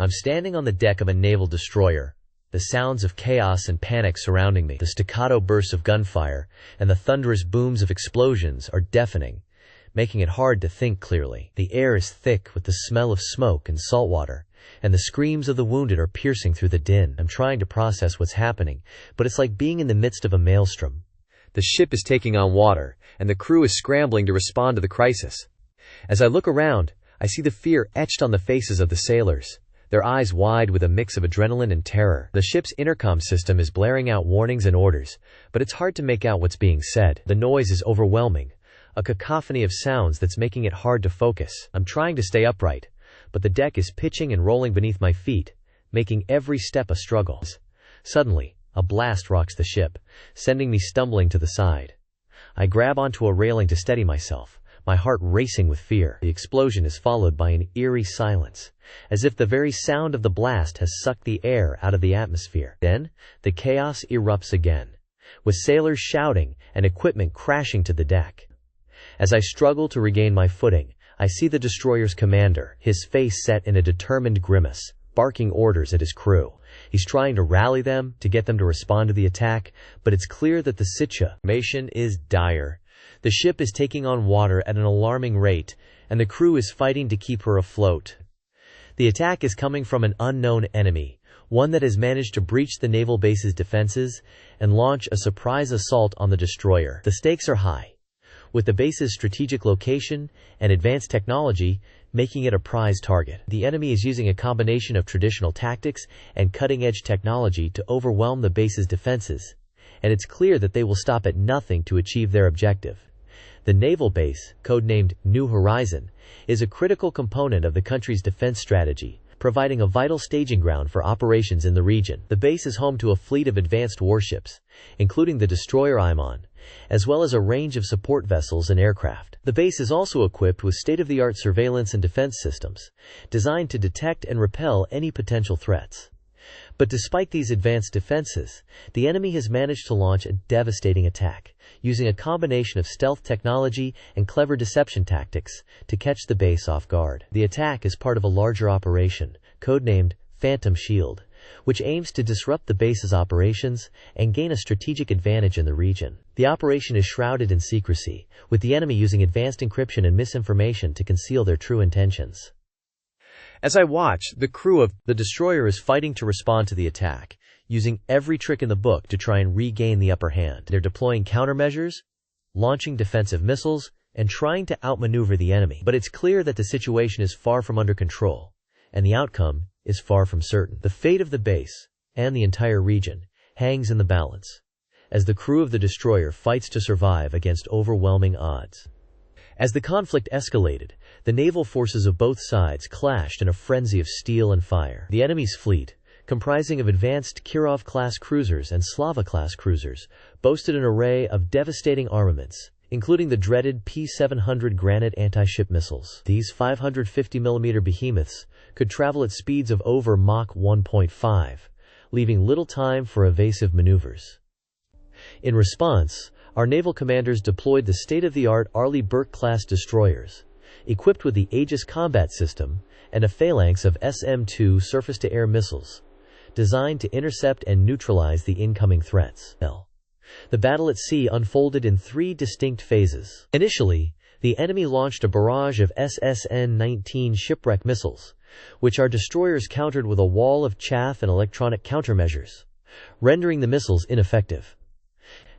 I'm standing on the deck of a naval destroyer. The sounds of chaos and panic surrounding me, the staccato bursts of gunfire, and the thunderous booms of explosions are deafening, making it hard to think clearly. The air is thick with the smell of smoke and salt water, and the screams of the wounded are piercing through the din. I'm trying to process what's happening, but it's like being in the midst of a maelstrom. The ship is taking on water, and the crew is scrambling to respond to the crisis. As I look around, I see the fear etched on the faces of the sailors, their eyes wide with a mix of adrenaline and terror. The ship's intercom system is blaring out warnings and orders, but it's hard to make out what's being said. The noise is overwhelming, a cacophony of sounds that's making it hard to focus. I'm trying to stay upright, but the deck is pitching and rolling beneath my feet, making every step a struggle. Suddenly, a blast rocks the ship, sending me stumbling to the side. I grab onto a railing to steady myself, my heart racing with fear. The explosion is followed by an eerie silence, as if the very sound of the blast has sucked the air out of the atmosphere. Then, the chaos erupts again, with sailors shouting and equipment crashing to the deck. As I struggle to regain my footing, I see the destroyer's commander, his face set in a determined grimace, barking orders at his crew. He's trying to rally them, to get them to respond to the attack, but it's clear that the situation is dire. The ship is taking on water at an alarming rate, and the crew is fighting to keep her afloat. The attack is coming from an unknown enemy, one that has managed to breach the naval base's defenses and launch a surprise assault on the destroyer. The stakes are high, with the base's strategic location and advanced technology making it a prize target. The enemy is using a combination of traditional tactics and cutting-edge technology to overwhelm the base's defenses, and it's clear that they will stop at nothing to achieve their objective. The naval base, codenamed New Horizon, is a critical component of the country's defense strategy, providing a vital staging ground for operations in the region. The base is home to a fleet of advanced warships, including the destroyer I'm on, as well as a range of support vessels and aircraft. The base is also equipped with state-of-the-art surveillance and defense systems, designed to detect and repel any potential threats. But despite these advanced defenses, the enemy has managed to launch a devastating attack, using a combination of stealth technology and clever deception tactics to catch the base off guard. The attack is part of a larger operation, codenamed Phantom Shield, which aims to disrupt the base's operations and gain a strategic advantage in the region. The operation is shrouded in secrecy, with the enemy using advanced encryption and misinformation to conceal their true intentions. As I watch, the crew of the destroyer is fighting to respond to the attack, using every trick in the book to try and regain the upper hand. They're deploying countermeasures, launching defensive missiles, and trying to outmaneuver the enemy. But it's clear that the situation is far from under control, and the outcome is far from certain. The fate of the base, and the entire region, hangs in the balance, as the crew of the destroyer fights to survive against overwhelming odds. As the conflict escalated, the naval forces of both sides clashed in a frenzy of steel and fire. The enemy's fleet, comprising of advanced Kirov-class cruisers and Slava-class cruisers, boasted an array of devastating armaments, including the dreaded P-700 Granite anti-ship missiles. These 550mm behemoths could travel at speeds of over Mach 1.5, leaving little time for evasive maneuvers. In response, our naval commanders deployed the state-of-the-art Arleigh Burke-class destroyers, equipped with the Aegis combat system and a phalanx of SM-2 surface-to-air missiles, designed to intercept and neutralize the incoming threats. The battle at sea unfolded in 3 distinct phases. Initially, the enemy launched a barrage of SSN-19 shipwreck missiles, which our destroyers countered with a wall of chaff and electronic countermeasures, rendering the missiles ineffective.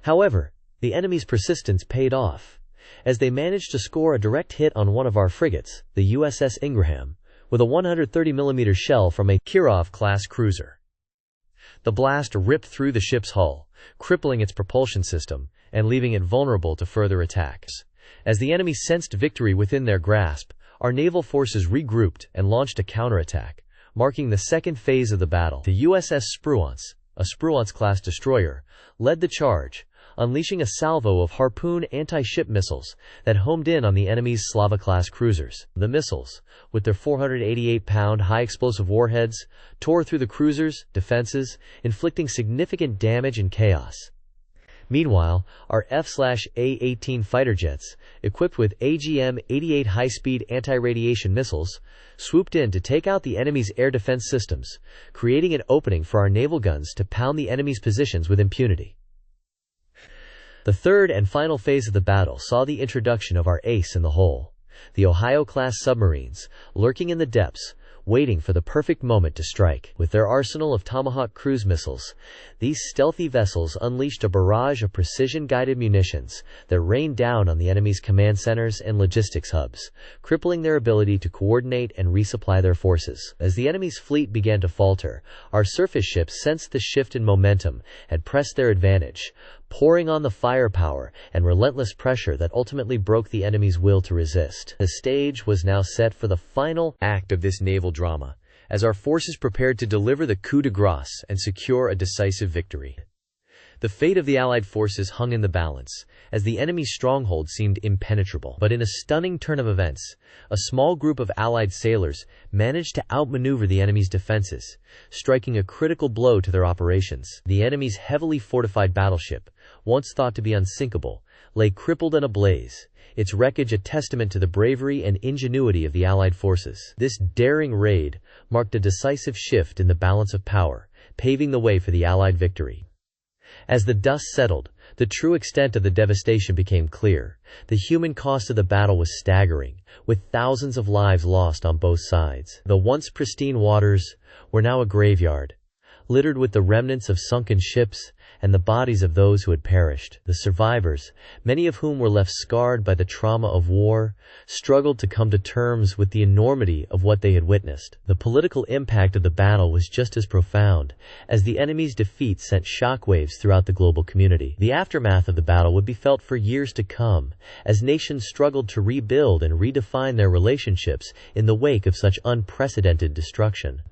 However, the enemy's persistence paid off, as they managed to score a direct hit on one of our frigates, the USS Ingraham, with a 130mm shell from a Kirov-class cruiser. The blast ripped through the ship's hull, crippling its propulsion system and leaving it vulnerable to further attacks. As the enemy sensed victory within their grasp, our naval forces regrouped and launched a counterattack, marking the second phase of the battle. The USS Spruance, a Spruance-class destroyer, led the charge, unleashing a salvo of Harpoon anti-ship missiles that homed in on the enemy's Slava-class cruisers. The missiles, with their 488-pound high-explosive warheads, tore through the cruisers' defenses, inflicting significant damage and chaos. Meanwhile, our F/A-18 fighter jets, equipped with AGM-88 high-speed anti-radiation missiles, swooped in to take out the enemy's air defense systems, creating an opening for our naval guns to pound the enemy's positions with impunity. The third and final phase of the battle saw the introduction of our ace in the hole, the Ohio-class submarines, lurking in the depths, waiting for the perfect moment to strike. With their arsenal of Tomahawk cruise missiles, these stealthy vessels unleashed a barrage of precision-guided munitions that rained down on the enemy's command centers and logistics hubs, crippling their ability to coordinate and resupply their forces. As the enemy's fleet began to falter, our surface ships sensed the shift in momentum and pressed their advantage, pouring on the firepower and relentless pressure that ultimately broke the enemy's will to resist. The stage was now set for the final act of this naval drama, as our forces prepared to deliver the coup de grace and secure a decisive victory. The fate of the Allied forces hung in the balance, as the enemy's stronghold seemed impenetrable. But in a stunning turn of events, a small group of Allied sailors managed to outmaneuver the enemy's defenses, striking a critical blow to their operations. The enemy's heavily fortified battleship, once thought to be unsinkable, lay crippled and ablaze, its wreckage a testament to the bravery and ingenuity of the Allied forces. This daring raid marked a decisive shift in the balance of power, paving the way for the Allied victory. As the dust settled, the true extent of the devastation became clear. The human cost of the battle was staggering, with thousands of lives lost on both sides. The once pristine waters were now a graveyard, littered with the remnants of sunken ships and the bodies of those who had perished. The survivors, many of whom were left scarred by the trauma of war, struggled to come to terms with the enormity of what they had witnessed. The political impact of the battle was just as profound, as the enemy's defeat sent shockwaves throughout the global community. The aftermath of the battle would be felt for years to come, as nations struggled to rebuild and redefine their relationships in the wake of such unprecedented destruction.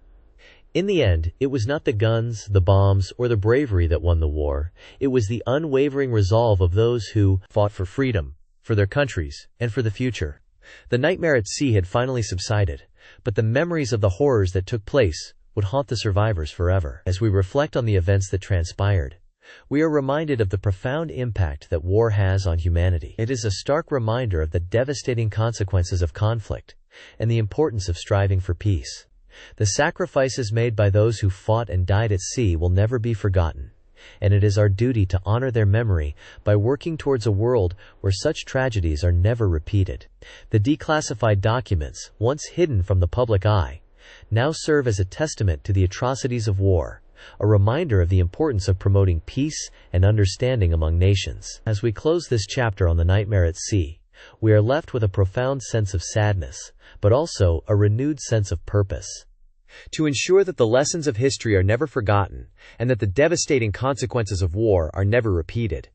In the end, it was not the guns, the bombs, or the bravery that won the war. It was the unwavering resolve of those who fought for freedom, for their countries, and for the future. The nightmare at sea had finally subsided, but the memories of the horrors that took place would haunt the survivors forever. As we reflect on the events that transpired, we are reminded of the profound impact that war has on humanity. It is a stark reminder of the devastating consequences of conflict and the importance of striving for peace. The sacrifices made by those who fought and died at sea will never be forgotten, and it is our duty to honor their memory by working towards a world where such tragedies are never repeated. The declassified documents, once hidden from the public eye, now serve as a testament to the atrocities of war, a reminder of the importance of promoting peace and understanding among nations. As we close this chapter on the nightmare at sea, we are left with a profound sense of sadness, but also a renewed sense of purpose. To ensure that the lessons of history are never forgotten, and that the devastating consequences of war are never repeated,